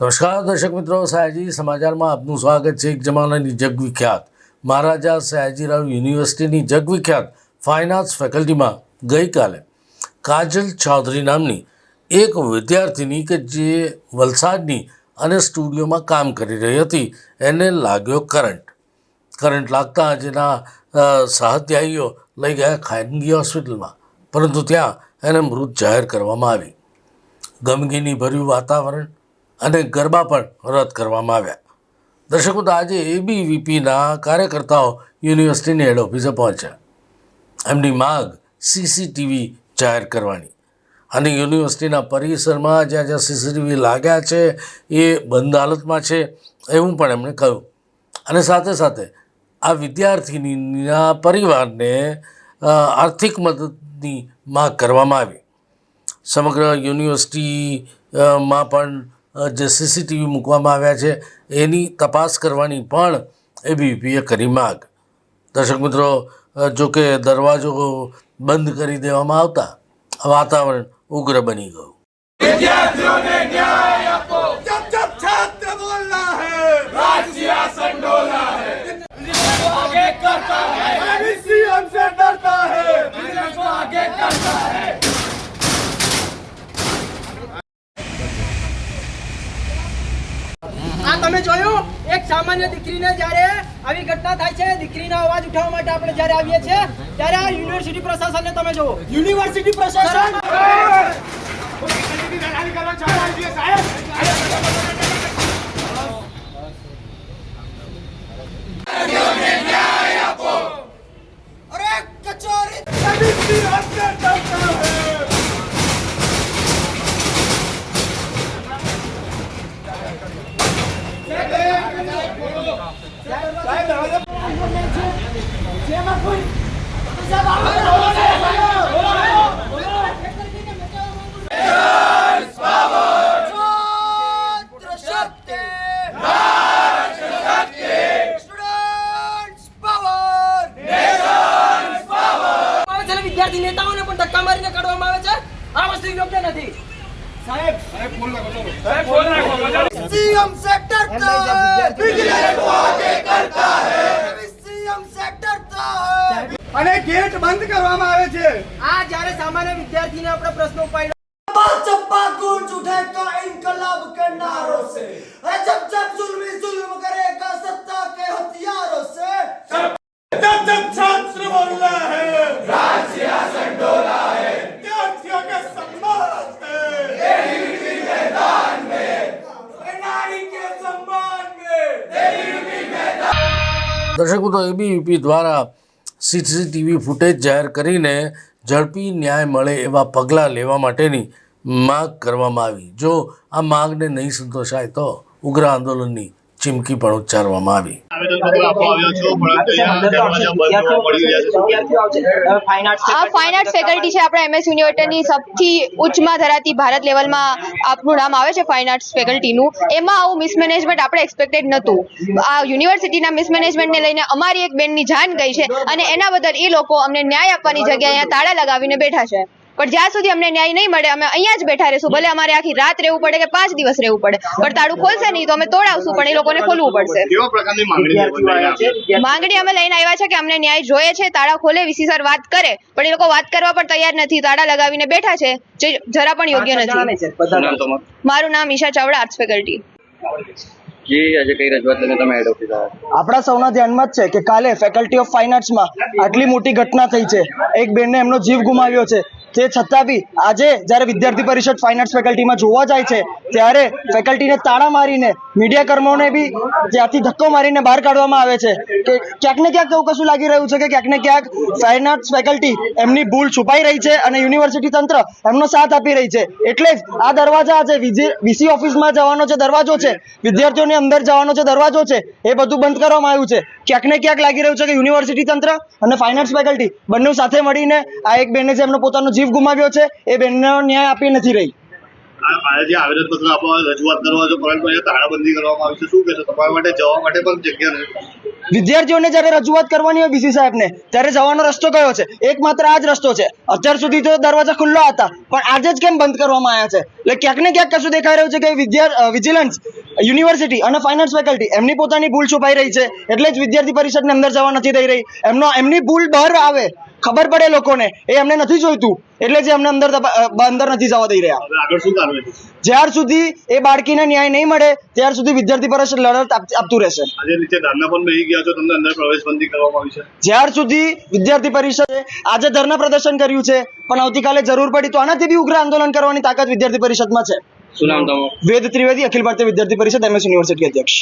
નમસ્કાર દર્શક મિત્રો, સયાજી સમાચારમાં આપનું સ્વાગત છે। એક જમાનાની જગવિખ્યાત મહારાજા સયાજીરાવ યુનિવર્સિટીની જગવિખ્યાત ફાઇન આર્ટ્સ ફેકલ્ટીમાં ગઈકાલે કાજલ ચૌધરી નામની એક વિદ્યાર્થીની કે જે વલસાડની અને સ્ટુડિયોમાં કામ કરી રહી હતી એને લાગ્યો કરંટ લાગતા જેના સહાધ્યાયીઓ લઈ ગયા ખાનગી હોસ્પિટલમાં, પરંતુ ત્યાં એને મૃત જાહેર કરવામાં આવી। ગમગીની ભર્યું વાતાવરણ અને ગરબા પણ રદ કરવામાં આવ્યા। દર્શકો, તો આજે એબીવીપીના કાર્યકર્તાઓ યુનિવર્સિટીની હેડ ઓફિસે પહોંચ્યા। એમની માગ સીસીટીવી જાહેર કરવાની અને યુનિવર્સિટીના પરિસરમાં જ્યાં જ્યાં સીસીટીવી લાગ્યા છે એ બંધ હાલતમાં છે એવું પણ એમણે કહ્યું। અને સાથે સાથે આ વિદ્યાર્થીનીના પરિવારને આર્થિક મદદની માગ કરવામાં આવી। સમગ્ર યુનિવર્સિટીમાં પણ જે સીસીટીવી મૂકવામાં આવ્યા છે એની તપાસ કરવાની પણ એબીવીપીએ કરી માગ। દર્શક મિત્રો, જો કે દરવાજો બંધ કરી દેવામાં આવતા વાતાવરણ ઉગ્ર બની ગયું। विद्यार्थियों ने न्याय आपको जब जब छात्र बोलना है राज्य संडोला है आगे करता है एबीसी हमसे डरता है बिजनेस को आगे करता है। આ તમે જોયું, એક સામાન્ય દીકરીને જ્યારે આવી ઘટના થાય છે, દીકરીનો અવાજ ઉઠાવવા માટે આપણે જ્યારે આવીએ છીએ ત્યારે આ યુનિવર્સિટી પ્રશાસનને તમે જુઓ। યુનિવર્સિટી પ્રશાસન અરે કચોરી एबीसी हमसे डरता है। વિદ્યાર્થી નેતાઓને પણ ધક્કા મારીને કાઢવામાં આવે છે। આ વસ્તુ યોગ્ય નથી સાહેબ। सीएम से डरता है बिजनेस को आगे करता है सीएम से डरता है અને ગેટ બંધ કરવામાં આવે છે। આ જ્યારે સામાન્ય વિદ્યાર્થીને આપણે પ્રશ્નો ઉપાડ્યો चप्पा गूंज उठेगा इनकलाब के नारों से, अरे जब जब जुल्मी जुल्म करेगा सत्ता के हथियारों से, जब जब छात्र बोलना है राज्य संडोला है विद्यार्थियों के सम्मान है एबीवीपी मैदान में नारी के सम्मान में एबीवीपी मैदान। દર્શકો, તો એબીવીપી દ્વારા સીસીટીવી ફૂટેજ જાહેર કરીને ઝડપી ન્યાય મળે એવા પગલાં લેવા માટેની માગ કરવામાં આવી। જો આ માગને નહીં સંતોષાય તો ઉગ્ર આંદોલનની ચીમકી પણ ઉચ્ચારવામાં આવી। આ ફાઇન આર્ટ્સ ફેકલ્ટી છે આપણા એમએસ યુનિવર્સિટીની સૌથી ઉચ્ચમાં ધરાતી ભારત લેવલમાં આપનું નામ આવે છે ફાઇન આર્ટ્સ ફેકલ્ટીનું। એમાં આવું મિસમેનેજમેન્ટ આપણે એક્સપેક્ટેડ નહોતું। આ યુનિવર્સિટીના મિસમેનેજમેન્ટને લઈને અમારી એક બેનની જાન ગઈ છે અને એના બદલ એ લોકો અમને ન્યાય આપવાની જગ્યાએ અહીંયા તાળા લગાવીને બેઠા છે। પણ જ્યાં સુધી અમને ન્યાય નહીં મળે અમે અહીંયા જ બેઠા રહીશું, ભલે અમારે આખી રાત રહેવું પડે કે 5 દિવસ રહેવું પડે, પણ તાળું ખોલશે નહીં તો અમે તોડાવશું, પણ એ લોકોને ખોલવું પડશે। માંગણી અમે લઈને આવ્યા છે કે અમને ન્યાય જોઈએ છે, તાળા ખોલે, વીસી સર વાત કરે, પણ એ લોકો વાત કરવા પણ તૈયાર નથી, તાળા લગાવીને બેઠા છે, જે જરા પણ યોગ્ય નથી। મારું નામ ઈશા ચાવડા, આર્ટ્સ ફેકલ્ટી। આપણા સૌના ધ્યાનમાં જ છે કે કાલે ફેકલ્ટી ઓફ ફાઇન આર્ટ્સમાં આટલી મોટી ઘટના થઈ છે, એક બેનને એમનો જીવ ગુમાવ્યો છે। તે છતાં બી આજે જ્યારે વિદ્યાર્થી પરિષદ ફાઇન આર્ટ્સ ફેકલ્ટીમાં જોવા જાય છે ત્યારે ફેકલ્ટીને તાળા મારીને મીડિયાકર્મીઓને બી ત્યાંથી ધક્કો મારીને બહાર કાઢવામાં આવે છે કે ક્યાંક ને ક્યાંક એવું કશું લાગી રહ્યું છે કે ક્યાંક ને ક્યાંક ફાઇન આર્ટ્સ ફેકલ્ટી એમની ભૂલ છુપાઈ રહી છે અને યુનિવર્સિટી તંત્ર એમનો સાથ આપી રહી છે। એટલે જ આ દરવાજા છે, વીસી ઓફિસમાં જવાનો જે દરવાજો છે, વિદ્યાર્થીઓને અંદર જવાનો જે દરવાજો છે, એ બધું બંધ કરવામાં આવ્યું છે। ક્યાંક ને ક્યાંક લાગી રહ્યું છે કે યુનિવર્સિટી તંત્ર અને ફાઇન આર્ટ્સ ફેકલ્ટી બંને સાથે મળીને આ એક બેનને જે એમનો પોતાનો જીવ ગુમાવ્યો છે એ બેનનો ન્યાય આપી નથી રહી। આજે આવેદનપત્ર આપવા રજૂઆત કરવા છો, પરંતુ અહીંયા તાળાબંધી કરવામાં આવી છે, શું કહેશો? તમારા માટે જવા માટે પણ જગ્યા નથી। વિદ્યાર્થીઓને જ્યારે રજૂઆત કરવાની હોય બીસી સાહેબને ત્યારે જવાનો રસ્તો કયો છે? એકમાત્ર આ જ રસ્તો છે. અત્યાર સુધી તો દરવાજા ખુલ્લા હતા, પણ આજે જ કેમ બંધ કરવામાં આવ્યા છે? એટલે ક્યાંક ને ક્યાંક કશું દેખાઈ રહ્યું છે કે વિજિલન્સ યુનિવર્સિટી અને ફાઇનાન્સ ફેકલ્ટી એમની પોતાની ભૂલ છુપાઈ રહી છે, એટલે જ વિદ્યાર્થી પરિષદને અંદર જવા નથી દઈ રહી. એમની ભૂલ બહાર આવે, ખબર પડે લોકોને, એ એમને નથી જોઈતું, એટલે જ એમને અંદર નથી જવા દઈ રહ્યા. હવે આગળ શું કાર્યવાહી થશે? જ્યાર સુધી એ બાળકીને ન્યાય નહીં મળે ત્યાર સુધી વિદ્યાર્થી પરિષદ લડત આપતું રહેશે. આજે નીચે ધરના પણ બેસી ગયા છો, તમને અંદર પ્રવેશબંધી કરવામાં આવી છે. જ્યાર સુધી વિદ્યાર્થી પરિષદે આજે ધરના પ્રદર્શન કર્યું છે, પણ આવતીકાલે જરૂર પડી તો આનાથી બી ઉગ્ર આંદોલન કરવાની તાકાત વિદ્યાર્થી પરિષદમાં છે. શું નામ તમારું? વેદ ત્રિવેદી, અખિલ ભારતીય વિદ્યાર્થી પરિષદ, MS યુનિવર્સિટી અધ્યક્ષ.